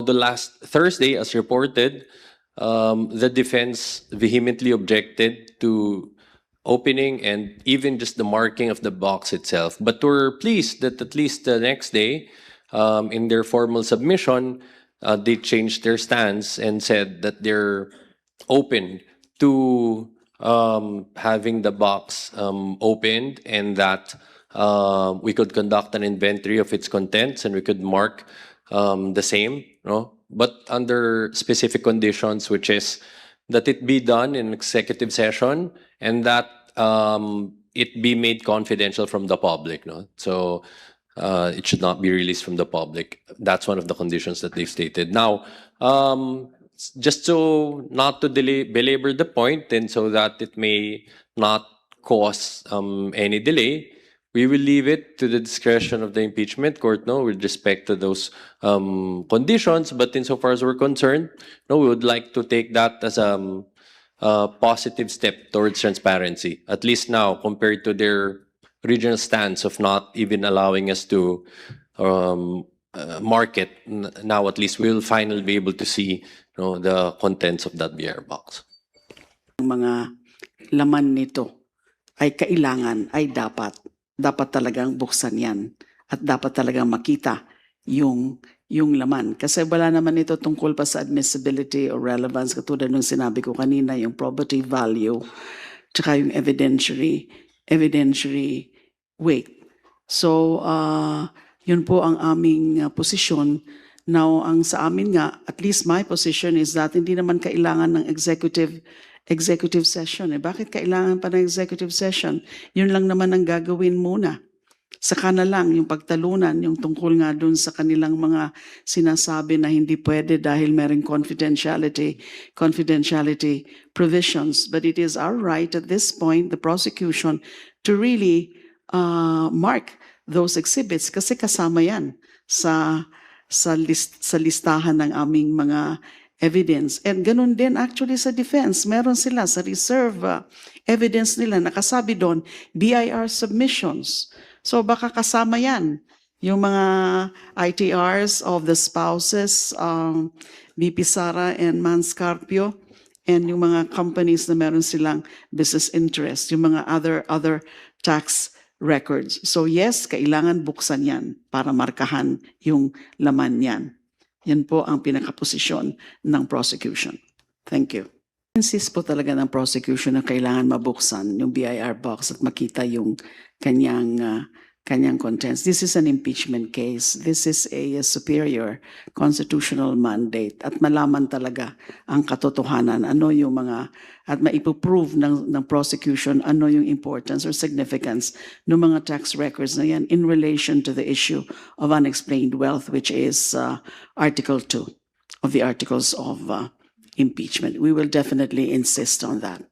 although last Thursday, as reported, the defense vehemently objected to opening and even just the marking of the box itself. But we're pleased that at least the next day, in their formal submission, they changed their stance and said that they're open to having the box opened, and that we could conduct an inventory of its contents and we could mark the same, no? But under specific conditions, which is that it be done in executive session and that it be made confidential from the public, no? So it should not be released from the public. That's one of the conditions that they've stated. Now, just so not to belabor the point and so that it may not cause any delay, we will leave it to the discretion of the impeachment court, no, with respect to those conditions. But insofar as we're concerned, no, we would like to take that as a positive step towards transparency, at least now compared to their original stance of not even allowing us to market. Now at least we'll finally be able to see, you know, the contents of that BIR box. Mga laman nito ay kailangan, ay dapat talagang buksan yan at dapat talagang makita yung laman. Kasi wala naman ito tungkol pa sa admissibility or relevance, katulad ng sinabi ko kanina, yung property value, tsaka yung evidentiary weight. So, yun po ang aming posisyon. Now, ang sa amin nga, at least my position is that hindi naman kailangan ng executive session. Bakit kailangan pa ng executive session? Yun lang naman ang gagawin muna. Saka na lang yung pagtalunan, yung tungkol nga dun sa kanilang mga sinasabi na hindi pwede dahil merong confidentiality provisions. But it is our right at this point, the prosecution, to really mark those exhibits kasi kasama yan sa listahan ng aming mga evidence. And ganun din actually sa defense. Meron sila sa reserve evidence nila, nakasabi doon, BIR submissions. So baka kasama yan. Yung mga ITRs of the spouses, BP Sara and Manscarpio, and yung mga companies na meron silang business interest, yung mga other tax records. So yes, kailangan buksan yan para markahan yung laman yan. Yan po ang pinakaposisyon ng prosecution. Thank you. Insist po talaga ng prosecution na kailangan mabuksan yung BIR box at makita yung kanyang contents. This is an impeachment case. This is a superior constitutional mandate at malaman talaga ang katotohanan, ano yung mga, at maipoprove ng prosecution ano yung importance or significance ng mga tax records na yan in relation to the issue of unexplained wealth, which is Article 2 of the Articles of Impeachment. We will definitely insist on that.